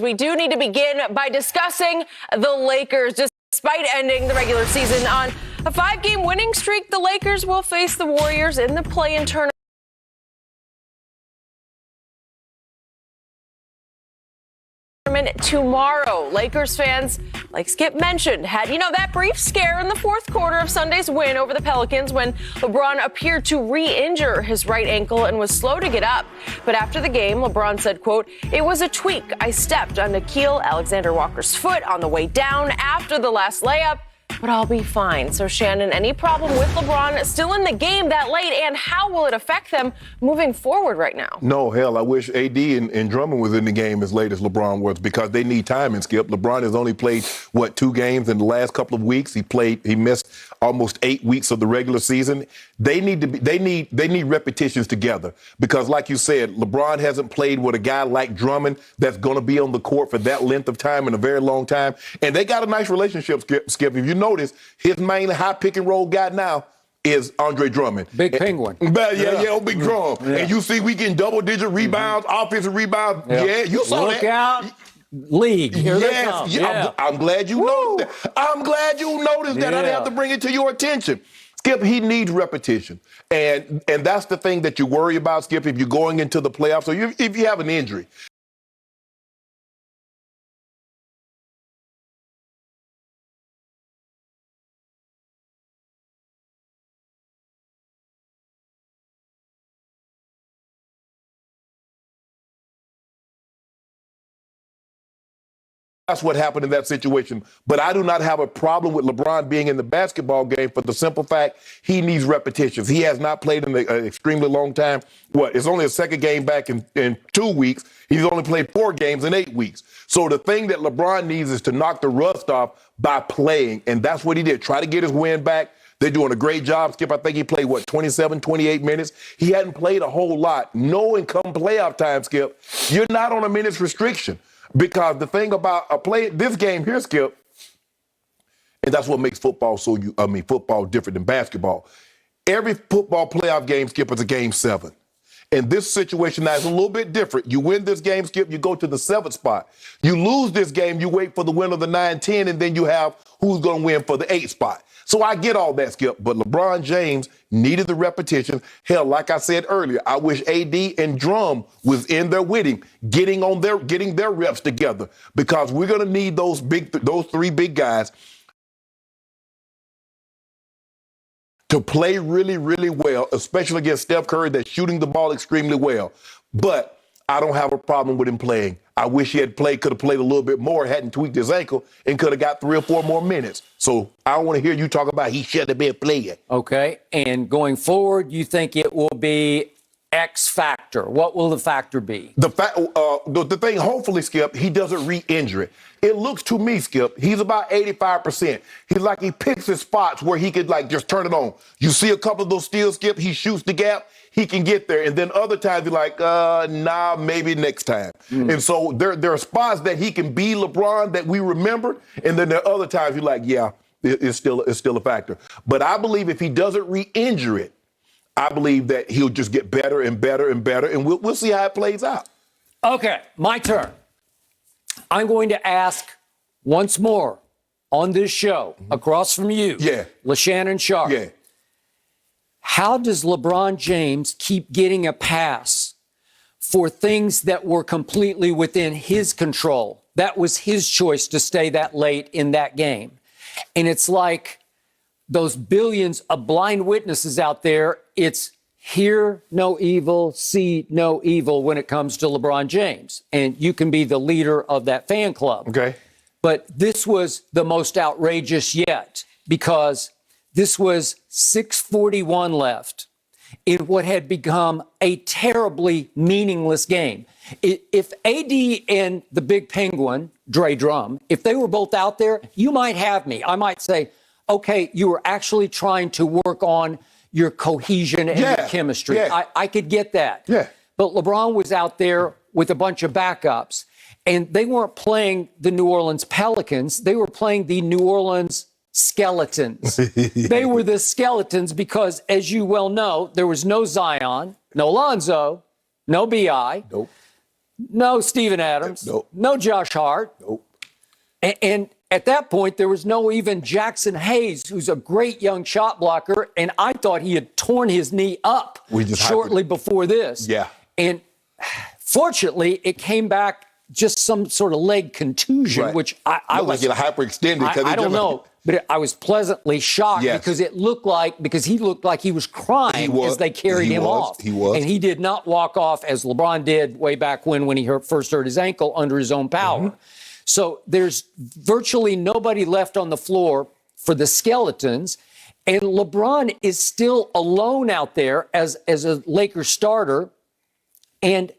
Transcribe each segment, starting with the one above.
We do need to begin by discussing the Lakers. Despite ending the regular season on a 5-game winning streak, the Lakers will face the Warriors in the play-in tournament tomorrow. Lakers fans, like Skip mentioned, had, that brief scare in the fourth quarter of Sunday's win over the Pelicans when LeBron appeared to re-injure his right ankle and was slow to get up. But after the game, LeBron said, quote, "It was a tweak. I stepped on Nickeil Alexander-Walker's foot on the way down after the last layup, but I'll be fine." So, Shannon, any problem with LeBron still in the game that late, and how will it affect them moving forward right now? No, hell, I wish AD and Drummond was in the game as late as LeBron was, because they need time and Skip. LeBron has only played, 2 games in the last couple of weeks. He missed almost 8 weeks of the regular season. They need repetitions together, because like you said, LeBron hasn't played with a guy like Drummond that's going to be on the court for that length of time in a very long time. And they got a nice relationship, Skip. If you notice, his main high pick and roll guy now is Andre Drummond. Big Penguin. Big Drum. Yeah. And you see we getting double-digit rebounds, offensive rebounds. Yeah, you saw Look that. out. League. Here they come. Yeah. I'm glad you noticed that. I'm glad you noticed that. I didn't have to bring it to your attention. Skip, he needs repetition. And that's the thing that you worry about, Skip, if you're going into the playoffs or if you have an injury. That's what happened in that situation. But I do not have a problem with LeBron being in the basketball game for the simple fact he needs repetitions. He has not played in an extremely long time. It's only his second game back in 2 weeks. He's only played 4 games in 8 weeks. So the thing that LeBron needs is to knock the rust off by playing. And that's what he did. Try to get his win back. They're doing a great job, Skip. I think he played, 27, 28 minutes. He hadn't played a whole lot. Knowing come playoff time, Skip, you're not on a minutes restriction. Because the thing about this game here, Skip, and that's what makes football football different than basketball. Every football playoff game, Skip, is a game 7. And this situation now is a little bit different. You win this game, Skip, you go to the 7th spot. You lose this game, you wait for the win of the 9-10, and then you have who's going to win for the 8th spot. So I get all that, Skip, but LeBron James needed the repetition. Hell, like I said earlier, I wish AD and Drum was in there with him, getting their reps together, because we're going to need those 3 big guys to play really, really well, especially against Steph Curry that's shooting the ball extremely well. But I don't have a problem with him playing. I wish he could have played a little bit more, hadn't tweaked his ankle, and could have got 3 or 4 more minutes. So I don't want to hear you talk about he should have been playing. Okay. And going forward, you think it will be X factor. What will the factor be? The thing, hopefully, Skip, he doesn't re-injure it. It looks to me, Skip, he's about 85%. He picks his spots where he could just turn it on. You see a couple of those steals, Skip, he shoots the gap. He can get there. And then other times you're like, nah, maybe next time. And so there are spots that he can be LeBron that we remember. And then there are other times you're like, yeah, it's still a factor. But I believe if he doesn't re-injure it, I believe that he'll just get better and better and better. And we'll see how it plays out. Okay, my turn. I'm going to ask once more on this show, across from you, Shannon Sharp. Yeah. How does LeBron James keep getting a pass for things that were completely within his control? That was his choice to stay that late in that game. And it's like those billions of blind witnesses out there, it's hear no evil, see no evil when it comes to LeBron James. And you can be the leader of that fan club. Okay. But this was the most outrageous yet, because this was 6:41 left in what had become a terribly meaningless game. If AD and the Big Penguin, Dre Drum, if they were both out there, you might have me. I might say, okay, you were actually trying to work on your cohesion and your chemistry. I could get that. Yeah. But LeBron was out there with a bunch of backups, and they weren't playing the New Orleans Pelicans. They were playing the New Orleans Skeletons. They were the Skeletons because, as you well know, there was no Zion, no Lonzo, no B.I. Nope. No Steven Adams. Nope. No Josh Hart. Nope. And at that point, there was no even Jackson Hayes, who's a great young shot blocker, and I thought he had torn his knee up shortly before this. Yeah. And fortunately, it came back just some sort of leg contusion, which I was like it hyperextended. I don't know, but I was pleasantly shocked because he looked like he was crying as they carried him off. He was. And he did not walk off as LeBron did way back when he first hurt his ankle under his own power. Mm-hmm. So there's virtually nobody left on the floor for the Skeletons. And LeBron is still alone out there as a Lakers starter. And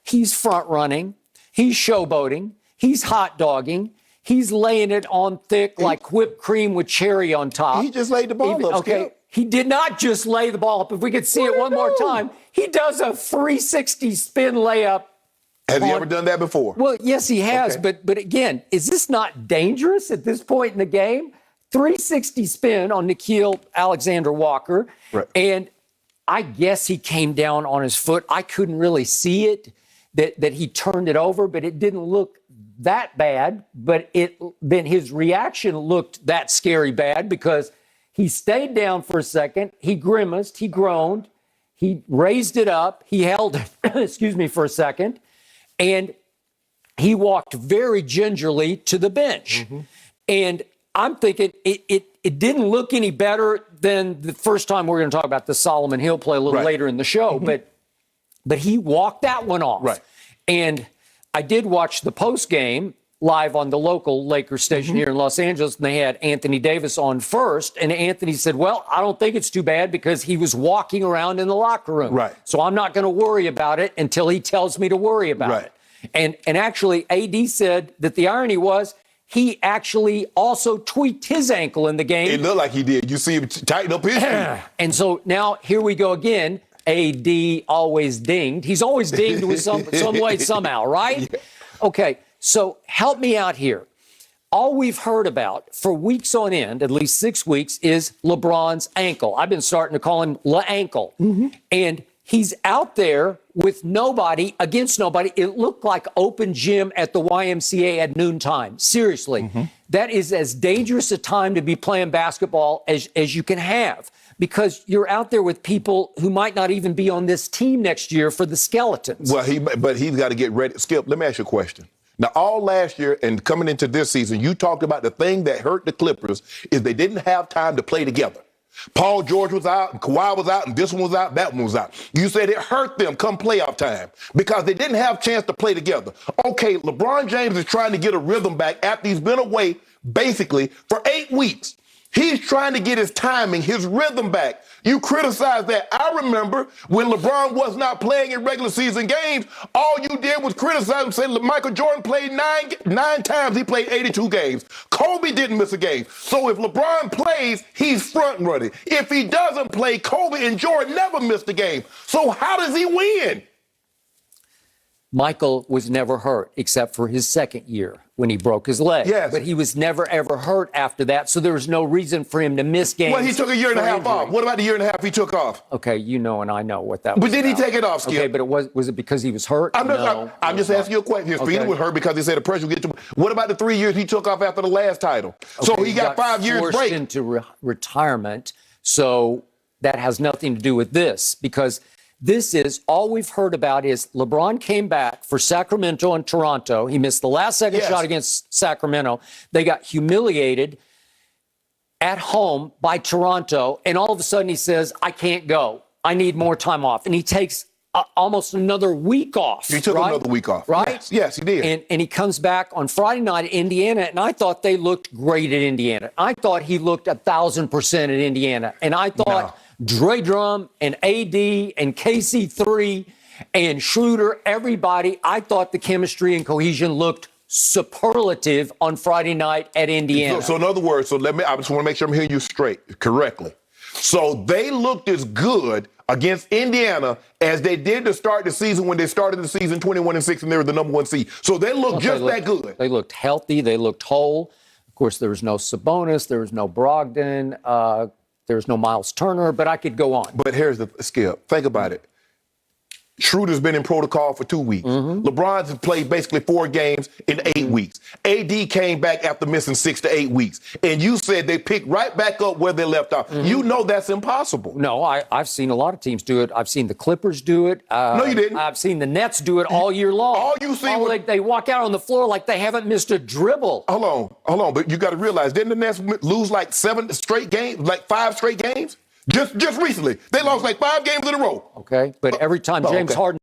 he's front running. He's showboating. He's hot dogging. He's laying it on thick like whipped cream with cherry on top. He just laid the ball up. Okay. Skip. He did not just lay the ball up. If we could see it one more time, he does a 360 spin layup. Has he ever done that before? Well, yes, he has. Okay. But again, is this not dangerous at this point in the game? 360 spin on Nickeil Alexander-Walker. Right. And I guess he came down on his foot. I couldn't really see it, that he turned it over, but it didn't look that bad. But then his reaction looked that scary bad because he stayed down for a second. He grimaced. He groaned. He raised it up. He held it, for a second. And he walked very gingerly to the bench. Mm-hmm. And I'm thinking it didn't look any better than the first time we're going to talk about the Solomon Hill play a little later in the show. Mm-hmm. But he walked that one off. Right. And I did watch the post game live on the local Lakers station here in Los Angeles, and they had Anthony Davis on first. And Anthony said, well, I don't think it's too bad because he was walking around in the locker room. Right. So I'm not going to worry about it until he tells me to worry about it. And actually, AD said that the irony was he actually also tweaked his ankle in the game. It looked like he did. You see him tighten up his feet. And so now here we go again. AD always dinged. He's always dinged with some way, somehow, right? Yeah. Okay, so help me out here. All we've heard about for weeks on end, at least 6 weeks, is LeBron's ankle. I've been starting to call him ankle. Mm-hmm. And he's out there with nobody, against nobody. It looked like open gym at the YMCA at noontime. Seriously. Mm-hmm. That is as dangerous a time to be playing basketball as you can have, because you're out there with people who might not even be on this team next year for the Skeletons. Well, he's got to get ready. Skip, let me ask you a question. Now, all last year and coming into this season, you talked about the thing that hurt the Clippers is they didn't have time to play together. Paul George was out, and Kawhi was out, and this one was out, that one was out. You said it hurt them come playoff time because they didn't have a chance to play together. Okay, LeBron James is trying to get a rhythm back after he's been away basically for 8 weeks. He's trying to get his timing, his rhythm back. You criticize that. I remember when LeBron was not playing in regular season games, all you did was criticize him, say Michael Jordan played nine times. He played 82 games. Kobe didn't miss a game. So if LeBron plays, he's front running. If he doesn't play, Kobe and Jordan never missed a game. So how does he win? Michael was never hurt except for his second year when he broke his leg. Yes. But he was never, ever hurt after that, so there was no reason for him to miss games. Well, he took a year and a half off. What about the year and a half he took off? Okay, you know and I know what that was. But did he take it off, Skip? Okay, but was it because he was hurt? I'm just asking you a question. His feet was hurt because they said the pressure would get to him. What about the 3 years he took off after the last title? Okay, so he got 5 years break. Forced into retirement, so that has nothing to do with this, because this is all we've heard about is LeBron came back for Sacramento and Toronto. He missed the last second shot against Sacramento. They got humiliated at home by Toronto. And all of a sudden he says, I can't go. I need more time off. And he takes almost another week off. He took another week off. Right? Yes, he did. And he comes back on Friday night at Indiana. And I thought they looked great at Indiana. I thought he looked 1,000% at Indiana. And I thought Dre Drum and AD and KC3 and Schroeder, everybody, I thought the chemistry and cohesion looked superlative on Friday night at Indiana. So in other words, I just want to make sure I'm hearing you straight, correctly. So they looked as good against Indiana as they did to start the season when they started the season 21-6 and they were the number 1 seed. So they looked that good. They looked healthy. They looked whole. Of course, there was no Sabonis. There was no Brogdon. There's no Miles Turner, but I could go on. But here's the Skip. Think about it. Schroeder's been in protocol for 2 weeks. LeBron's played basically 4 games in 8 weeks. AD came back after missing 6 to 8 weeks. And you said they picked right back up where they left off. You know that's impossible. No, I've seen a lot of teams do it. I've seen the Clippers do it. No, you didn't. I've seen the Nets do it all year long. All you see was- they walk out on the floor like they haven't missed a dribble. Hold on. But you got to realize, didn't the Nets lose like 7 straight games, like 5 straight games? Just recently. They lost like 5 games in a row. Okay, but every time James okay. Harden